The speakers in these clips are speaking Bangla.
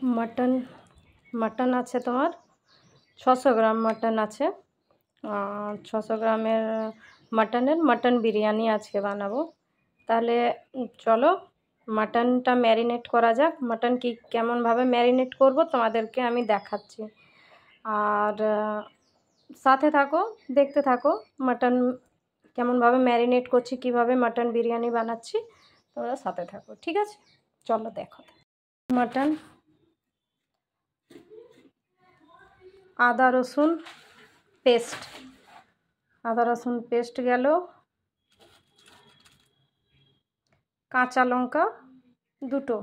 মাটন মাটন আছে তোমার 600 গ্রাম মাটন আছে। 600 গ্রামের মাটন বিরিয়ানি আজকে বানাবো। তাহলে চলো মাটনটা ম্যারিনেট করা যাক। মাটন কেমনভাবে ম্যারিনেট করব তোমাদেরকে আমি দেখাচ্ছি, আর সাথে থাকো, দেখতে থাকো মাটন কেমনভাবে ম্যারিনেট করছি, কিভাবে মাটন বিরিয়ানি বানাচ্ছি, তোমরা সাথে থাকো, ঠিক আছে? চলো দেখো। মাটন, আদা রসুন পেস্ট গেল, কাঁচা লঙ্কা 2টো,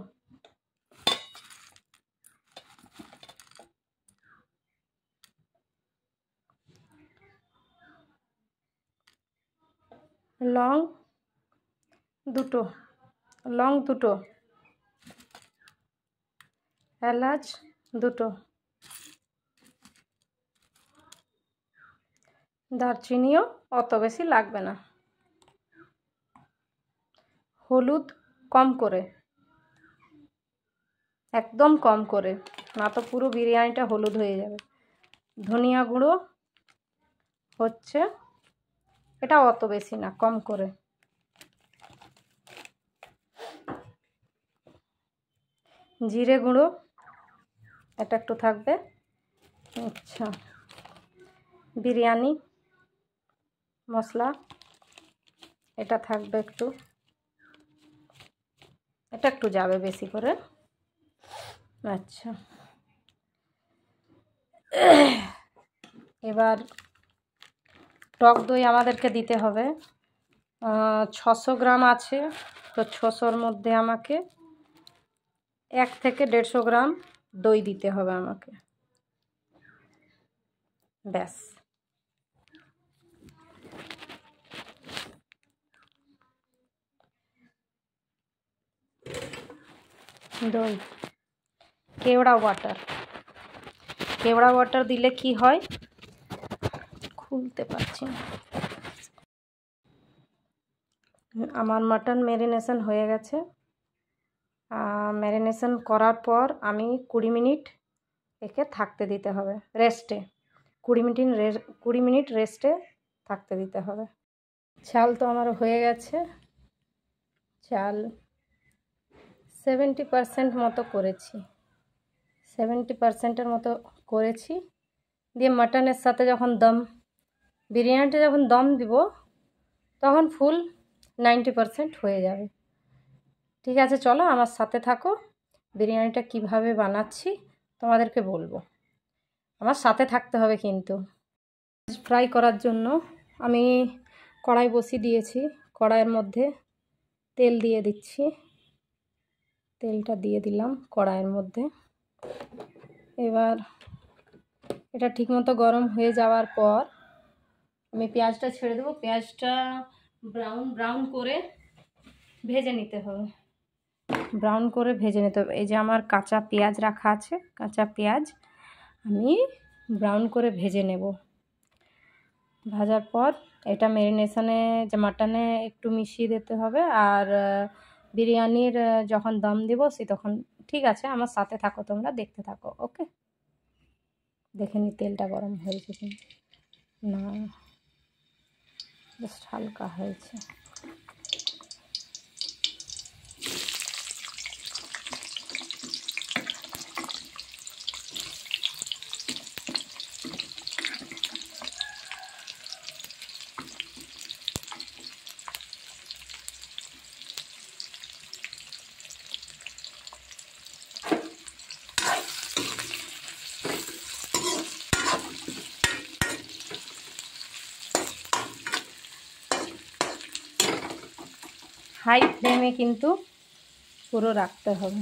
লং 2টো, এলাচ 2টো, দারচিনিও অত বেশি লাগবে না, হলুদ কম করে, একদম কম করে, না তো পুরো বিরিয়ানিটা হলুদ হয়ে যাবে। ধনিয়া গুঁড়ো হচ্ছে, এটা অত বেশি না, কম করে। জিরে গুঁড়ো এটা একটু থাকবে। আচ্ছা, বিরিয়ানি মশলা এটা থাকবে একটু, এটা একটু যাবে বেশি করে। আচ্ছা, এবার টক দই আমাদেরকে দিতে হবে। 600 গ্রাম আছে, তো 600-র মধ্যে আমাকে 1 থেকে 150 গ্রাম দই দিতে হবে আমাকে, ব্যাস। দই, কেওড়া ওয়াটার দিলে কি হয়, খুলতে পারছি না। আমার মাটন ম্যারিনেশন হয়ে গেছে। ম্যারিনেশন করার পর আমি 20 মিনিট একে থাকতে দিতে হবে রেস্টে, 20 মিনিট রেস্টে থাকতে দিতে হবে। চাল তো আমার হয়ে গেছে, চাল 70% মতো করেছি, 70%-এর মতো করেছি। দিয়ে মাটনের সাথে যখন বিরিয়ানিটা যখন দম দিব তখন ফুল 90% হয়ে যাবে। ঠিক আছে, চলো আমার সাথে থাকো, বিরিয়ানিটা কিভাবে বানাচ্ছি তোমাদেরকে বলবো, আমার সাথে থাকতে হবে কিন্তু। ফ্রাই করার জন্য আমি কড়াই বসিয়ে দিয়েছি, কড়াইয়ের মধ্যে তেল দিয়ে দিচ্ছি, তেলটা দিয়ে দিলাম কড়াইয়ের মধ্যে। এবার এটা ঠিকমতো গরম হয়ে যাওয়ার পর আমি পেঁয়াজটা ছেড়ে দেবো। পেঁয়াজটা ব্রাউন করে ভেজে নিতে হবে, এই যে আমার কাঁচা পেঁয়াজ রাখা আছে, কাঁচা পেঁয়াজ আমি ব্রাউন করে ভেজে নেব। ভাজার পর এটা ম্যারিনেশনে যে মাটনে একটু মিশিয়ে দিতে হবে, আর বিরিয়ানির যখন দম দিব তখন। ঠিক আছে, আমার সাথে থাকো, তোমরা দেখতে থাকো। ওকে, দেখে নি তেলটা গরম হয়েছে কিনা, না জাস্ট হালকা হয়েছে। হাই ফ্লেমে কিন্তু পুরো রাখতে হবে।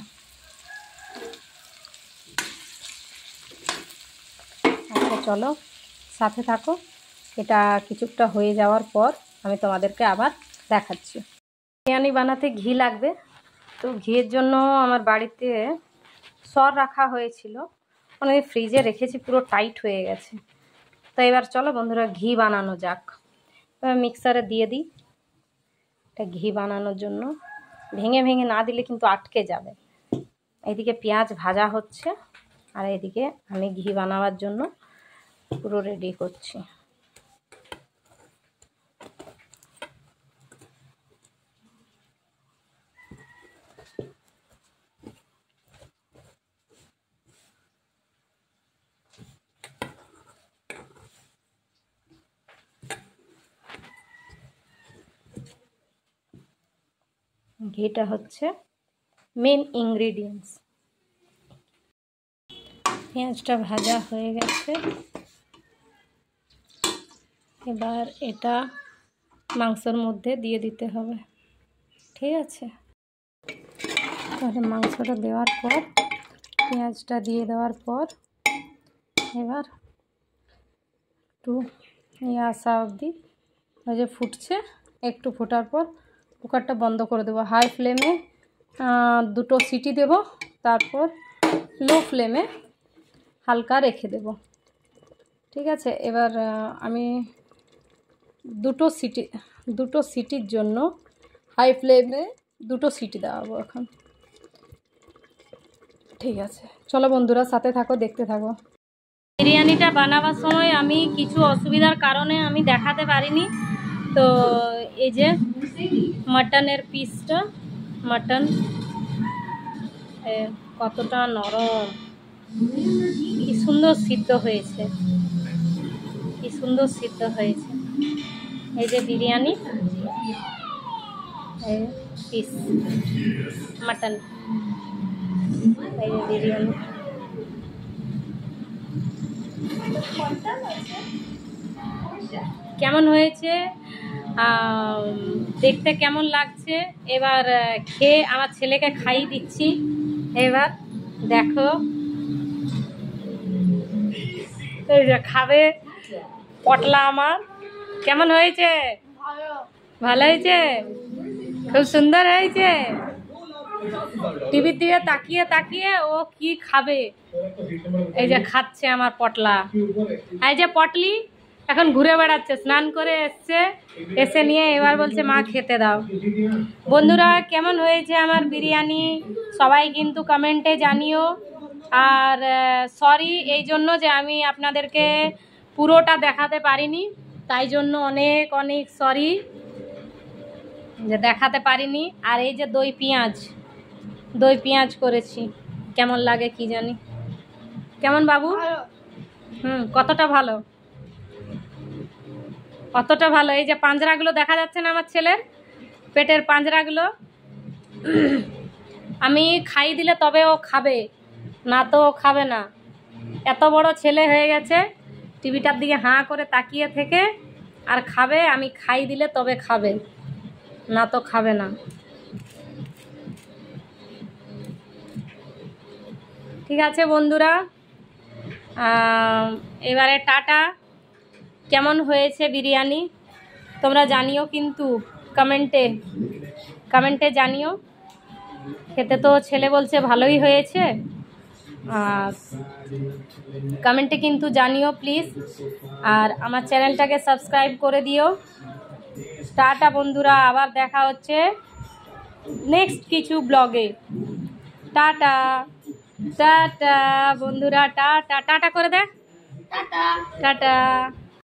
আচ্ছা চলো সাথে থাকো, এটা কিছুটা হয়ে যাওয়ার পর আমি তোমাদেরকে আবার দেখাচ্ছি। বিরিয়ানি বানাতে ঘি লাগবে, তো ঘিয়ের জন্য আমার বাড়িতে সর রাখা হয়েছিল, মানে ফ্রিজে রেখেছি, পুরো টাইট হয়ে গেছে। তো এবার চলো বন্ধুরা ঘি বানানো যাক। এবার মিক্সারে দিয়ে দিই, এটা ঘি বানানোর জন্য ভেঙে না দিলে কিন্তু আটকে যাবে। এদিকে পেঁয়াজ ভাজা হচ্ছে আর এদিকে আমি ঘি বানাবার জন্য পুরো রেডি করছি। ঘিটা হচ্ছে মেন ইনগ্রিডিয়েন্টস। পেঁয়াজটা ভাজা হয়ে গেছে, এবার এটা মাংসের মধ্যে দিয়ে দিতে হবে। ঠিক আছে, তাহলে মাংসটা দেওয়ার পর পেঁয়াজটা দিয়ে দেওয়ার পর এবার একটু আসা অবধি ওই যে ফুটছে, একটু ফোটার পর কুকারটা বন্ধ করে দেবো। হাই ফ্লেমে 2টো সিটি দেব, তারপর লো ফ্লেমে হালকা রেখে দেব। ঠিক আছে, এবার আমি 2টো সিটির জন্য হাই ফ্লেমে 2টো সিটি দেওয়াবো এখন। ঠিক আছে, চলো বন্ধুরা সাথে থাকো, দেখতে থাকো। বিরিয়ানিটা বানাবার সময় আমি কিছু অসুবিধার কারণে আমি দেখাতে পারিনি। তো এই যে মাটনের পিসটা, মাটন কতটা নরম, কি সুন্দর সিদ্ধ হয়েছে, কি সুন্দর সিদ্ধ হয়েছে। এই যে বিরিয়ানি পিস মাটন, এই যে বিরিয়ানি। কেমন হয়েছে, দেখতে কেমন লাগছে, এবার খেয়ে আমার ছেলেকে খাইয়ে দিচ্ছি। এবার দেখো, এই যে খাবে পটলা আমার। কেমন হয়েছে? ভালো হয়েছে, খুব সুন্দর হয়েছে। টিভির দিকে তাকিয়ে তাকিয়ে ও কি খাবে, এই যে খাচ্ছে আমার পটলা। এই যে পটলি এখন ঘুরে বেড়াচ্ছে, স্নান করে এসছে, এসে নিয়ে এবার বলছে মা খেতে দাও। বন্ধুরা কেমন হয়েছে আমার বিরিয়ানি সবাই কিন্তু কমেন্টে জানিও। আর সরি এই জন্য যে আমি আপনাদেরকে পুরোটা দেখাতে পারিনি, তাই জন্য অনেক অনেক সরি যে দেখাতে পারিনি। আর এই যে দই পেঁয়াজ করেছি, কেমন লাগে কি জানি। কেমন বাবু? কতটা ভালো, কতটা ভালো। এই যে পাঞ্জরাগুলো দেখা যাচ্ছে না আমার ছেলের পেটের পাঞ্জরাগুলো, আমি খাইয়ে দিলে তবে ও খাবে, না তো ও খাবে না। এত বড় ছেলে হয়ে গেছে, টিভিটার দিকে হাঁ করে তাকিয়ে থেকে আর খাবে, আমি খাইয়ে দিলে তবে খাবে, না তো খাবে না। ঠিক আছে বন্ধুরা, এবারে টাটা। কেমন হয়েছে বিরিয়ানি তোমরা জানিও কিন্তু কমেন্টে জানিও। খেতে তো ছেলে বলছে ভালোই হয়েছে, আর কমেন্টে কিন্তু জানিও প্লিজ। আর আমার চ্যানেলটাকে সাবস্ক্রাইব করে দিও। টাটা বন্ধুরা, আবার দেখা হচ্ছে নেক্সট কিছু ব্লগে। টাটা টাটা বন্ধুরা, টাটা টাটা করে দেখ, টাটা টাটা।